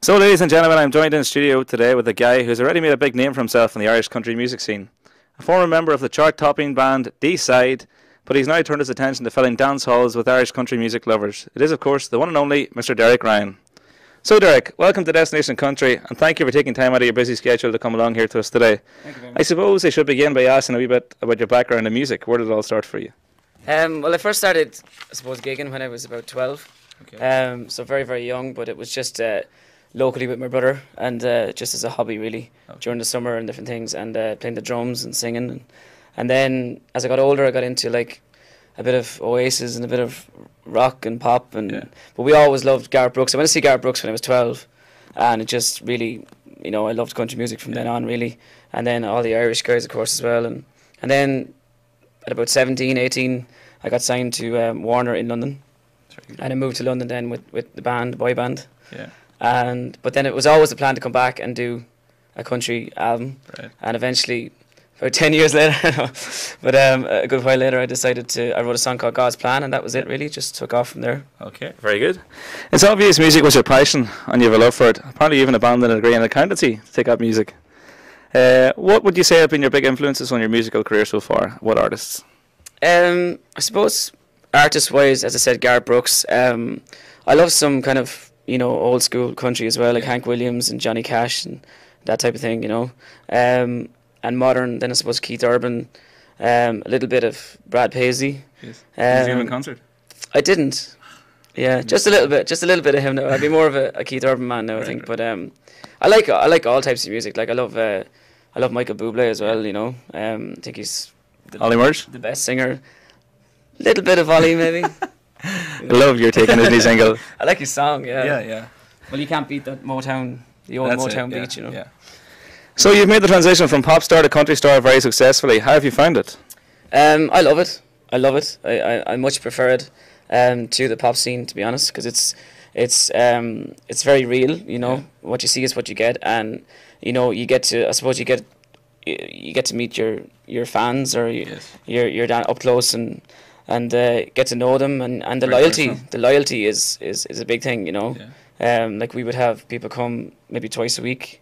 So, ladies and gentlemen, I'm joined in studio today with a guy who's already made a big name for himself in the Irish country music scene. A former member of the chart-topping band D-Side, but he's now turned his attention to filling dance halls with Irish country music lovers. It is, of course, the one and only Mr. Derek Ryan. So, Derek, welcome to Destination Country, and thank you for taking time out of your busy schedule to come along here to us today. Thank you very I much. suppose I should begin by asking a wee bit about your background in music. Where did it all start for you? Well, I first started, I suppose, gigging when I was about 12. Okay. So very, very young, but it was just locally with my brother and just as a hobby, really, during the summer and different things, and playing the drums and singing. And then as I got older, I got into like a bit of Oasis and a bit of rock and pop. But we always loved Garth Brooks. I went to see Garth Brooks when I was 12, and it just really, I loved country music from then on, really. And then all the Irish guys, of course, as well. And then at about 17, 18, I got signed to Warner in London. And I moved to London then with the band, boy band. Yeah. But then it was always the plan to come back and do a country album. Right. And eventually, about 10 years later, but a good while later, I wrote a song called God's Plan, and that was it really, just took off from there. Okay, very good. It's obvious music was your passion and you have a love for it. Apparently you even abandoned a degree in accountancy to take up music. What would you say have been your big influences on your musical career so far? What artists? I suppose artist-wise, as I said, Garth Brooks. I love some kind of, old school country as well, like Hank Williams and Johnny Cash and that type of thing, and modern, then I suppose Keith Urban, a little bit of Brad Paisley. Yes. Did you see him in concert? I didn't. Yeah, just a little bit of him now. I'd be more of a Keith Urban man now, I think. Right. But I like all types of music. Like I love Michael Bublé as well. I think he's Ollie Murs? the best singer. Little bit of Ollie maybe. I love your take on his new single. I like his song. Yeah. Yeah. Well, you can't beat that Motown, the old That's Motown it, beat. Yeah. So you've made the transition from pop star to country star very successfully. How have you found it? I love it. I much prefer it to the pop scene, to be honest, because it's very real. What you see is what you get, and you get to, I suppose, you get to meet your fans or you're down up close and get to know them, and the Very loyalty. personal. The loyalty is a big thing. Like we would have people come maybe twice a week,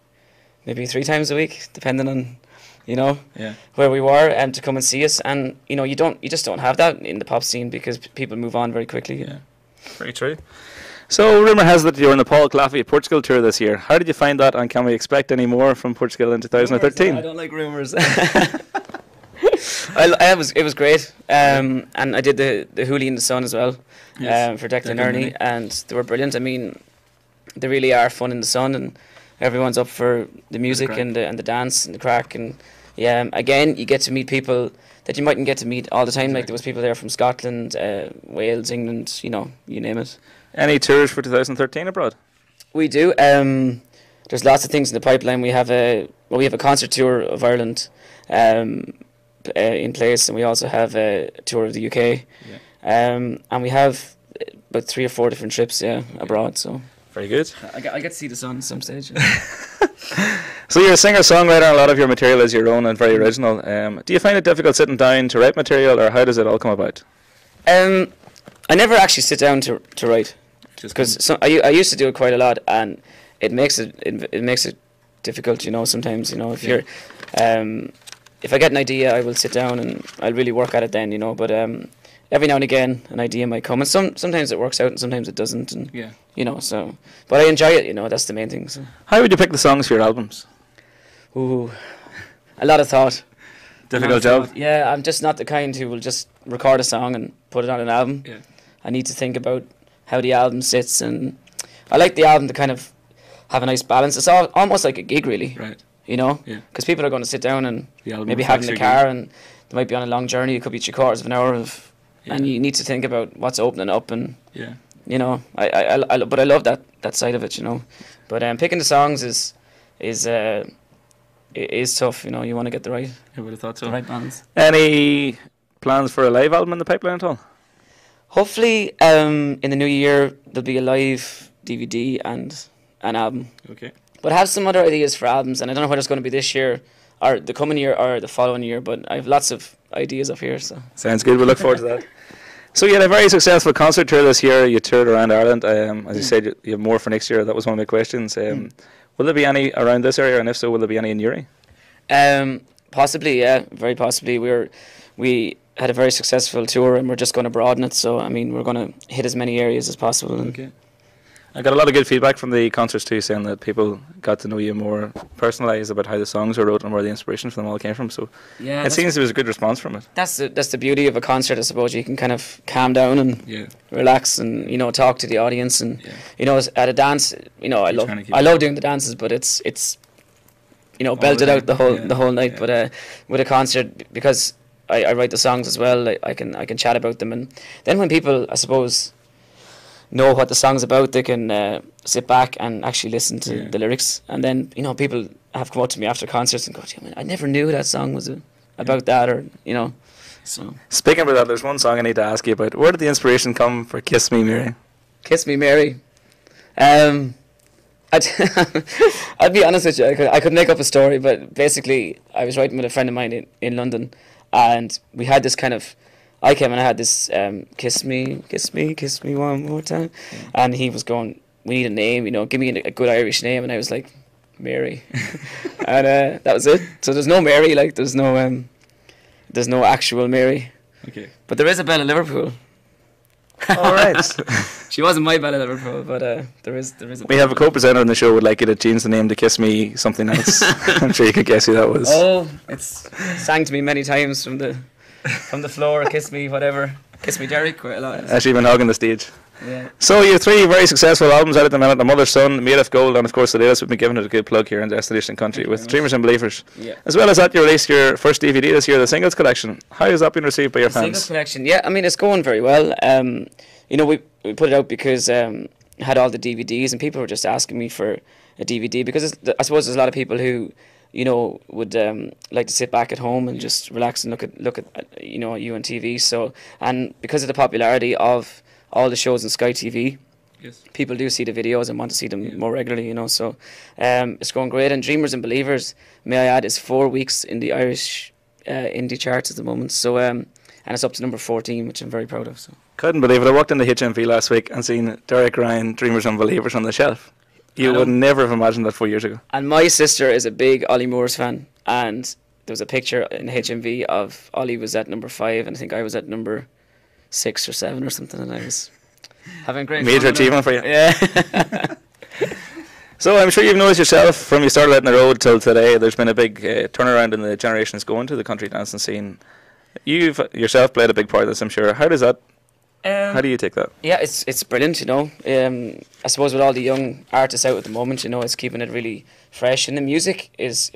maybe 3 times a week, depending on where we were, and to come and see us. And you just don't have that in the pop scene because people move on very quickly. Yeah, very true. So rumour has that you're on the Paul Claffey Portugal tour this year. How did you find that, and can we expect any more from Portugal in 2013? I don't like rumours. It was great, and I did the Hooli in the Sun as well, for Declan Ernie, and they were brilliant. I mean, they really are fun in the sun, and everyone's up for the music and the dance and the crack, and again you get to meet people that you mightn't get to meet all the time. Like there was people there from Scotland, Wales, England, you name it. Any tours for 2013 abroad? We do. There's lots of things in the pipeline. We have a concert tour of Ireland in place, and we also have a tour of the UK. And we have about 3 or 4 different trips abroad. So Very good. I get to see the sun at some stage. So you're a singer-songwriter, and a lot of your material is your own and very original. Do you find it difficult sitting down to write material, or how does it all come about? I never actually sit down to write, because I used to do it quite a lot, and it makes it difficult. Sometimes if you're if I get an idea, I will sit down and I'll really work at it then. But every now and again, an idea might come, and sometimes it works out, and sometimes it doesn't. And so, but I enjoy it. That's the main thing. So. How would you pick the songs for your albums? Ooh, a lot of thought. Difficult job? Yeah, I'm just not the kind who will just record a song and put it on an album. Yeah. I need to think about how the album sits, and I like the album to kind of have a nice balance. It's almost like a gig, really. Right. Yeah. Because people are going to sit down and maybe have in the car, and they might be on a long journey. It could be 3/4 of an hour and you need to think about what's opening up, and but I love that side of it. But picking the songs is tough. You want to get the right. I would have thought so. The right balance. Any plans for a live album in the pipeline at all? Hopefully, in the new year there'll be a live DVD and an album. Okay. But I have some other ideas for albums, and I don't know whether it's going to be this year, or the coming year, or the following year. But I have lots of ideas up here. So Sounds good. We'll look forward to that. So you had a very successful concert tour this year. You toured around Ireland. As you said, you have more for next year. That was one of my questions. Will there be any around this area, and if so, will there be any in Uri? Possibly, yeah, very possibly. We had a very successful tour, and we're just going to broaden it. So I mean, we're going to hit as many areas as possible. Okay. I got a lot of good feedback from the concerts too, saying that people got to know you more personalised about how the songs were wrote and where the inspiration for them all came from. So yeah, it seems there was a good response from it. That's the beauty of a concert, I suppose. You can kind of calm down and relax, and talk to the audience, and at a dance, I love doing the dances, but it's belted out the whole night. Yeah. But with a concert, because I write the songs as well, I can chat about them, and then when people, I suppose, know what the song's about, they can sit back and actually listen to the lyrics. And then people have come up to me after concerts and go, I never knew that song was about that, or so. Speaking about that, there's one song I need to ask you about. Where did the inspiration come for Kiss Me Mary? Kiss Me Mary. I'd be honest with you, I could make up a story, but basically I was writing with a friend of mine in London, and we had this kind of, I came and I had this kiss me one more time, and he was going, we need a name, give me a good Irish name, and I was like, Mary, and that was it. So there's no Mary, like there's no actual Mary. Okay. But there is a Bella Liverpool. All right. She wasn't my Bella Liverpool, but there is. We have a co-presenter on the show who would like you to change the name to Kiss Me something else. I'm sure you could guess who that was. Oh, it's sang to me many times from the floor. Kiss me, whatever. Kiss me, Derek. Quite a lot. Actually, been hogging the stage. Yeah. So you have 3 very successful albums out at the minute: The Mother's Son, Made of Gold, and of course the latest. We've been giving it a good plug here in Destination Country with Dreamers and Believers. Yeah. As well as that, you released your first DVD this year, the Singles Collection. How has that been received by your fans? Singles Collection, yeah. I mean, it's going very well. We put it out because I had all the DVDs, and people were just asking me for a DVD, because I suppose there's a lot of people who would like to sit back at home and just relax and look at you on TV. So, and because of the popularity of all the shows on Sky TV, people do see the videos and want to see them more regularly. So it's going great. And Dreamers and Believers, may I add, is 4 weeks in the Irish indie charts at the moment. So and it's up to number 14, which I'm very proud of. So couldn't believe it. I walked into HMV last week and seen Derek Ryan, Dreamers and Believers on the shelf. You would never have imagined that 4 years ago. And my sister is a big Ollie Moores fan, and there was a picture in HMV of Ollie was at number 5, and I think I was at number 6 or 7 or something, and I was having great major achievement for you. Yeah. So I'm sure you've noticed yourself from you started out on the road till today, there's been a big turnaround in the generations going to the country dancing scene. You've yourself played a big part of this, I'm sure. How does that? How do you take that? Yeah, it's brilliant, I suppose with all the young artists out at the moment, it's keeping it really fresh, and the music is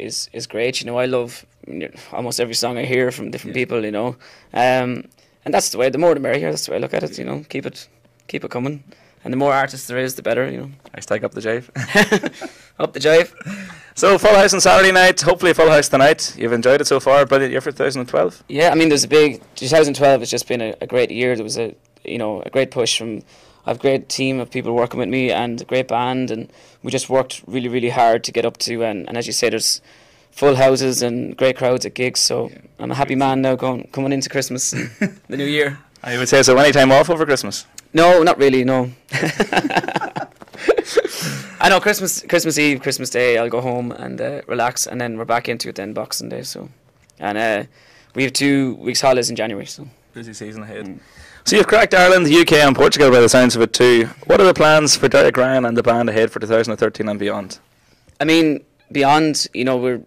great. I love almost every song I hear from different people, and that's the way. The more the merrier. That's the way I look at it. Keep it coming, and the more artists there is, the better. Hashtag up the jive. Up the jive. So full house on Saturday night. Hopefully a full house tonight. You've enjoyed it so far. Brilliant year for 2012. Yeah, I mean, there's a big 2012 has just been a great year. There was a great push from. I have a great team of people working with me and a great band, and we just worked really, really hard to get up to. And as you say, there's full houses and great crowds at gigs. So I'm a happy man now coming into Christmas, and the new year. I would say, so any time off over Christmas? No, not really. No. I know Christmas Eve, Christmas Day, I'll go home and relax, and then we're back into it then Boxing Day. So, and we have 2 weeks holidays in January. So busy season ahead. So you've cracked Ireland, the UK and Portugal by the sounds of it too. What are the plans for Derek Ryan and the band ahead for 2013 and beyond? I mean, beyond, we're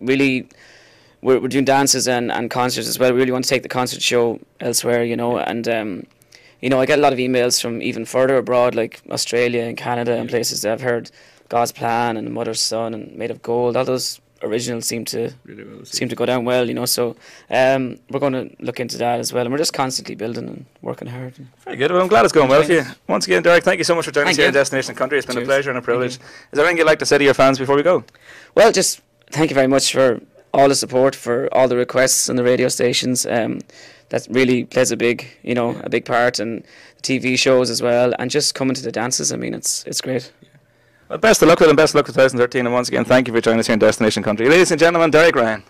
doing dances and concerts as well. We really want to take the concert show elsewhere, and I get a lot of emails from even further abroad, like Australia and Canada and places that I've heard God's Plan and Mother's Son and Made of Gold. All those originals seem to go down well, so we're going to look into that as well, and we're just constantly building and working hard. Very good. Well, I'm glad it's going well for you. Once again, Derek, thank you so much for joining us here in Destination Country. It's been a pleasure and a privilege. Is there anything you'd like to say to your fans before we go? Well, just thank you very much for all the support, for all the requests on the radio stations. That really plays a big part, and the TV shows as well, and just coming to the dances. I mean, it's great. Well, best of luck with it, and best of luck with 2013, and once again, thank you for joining us here in Destination Country. Ladies and gentlemen, Derek Ryan.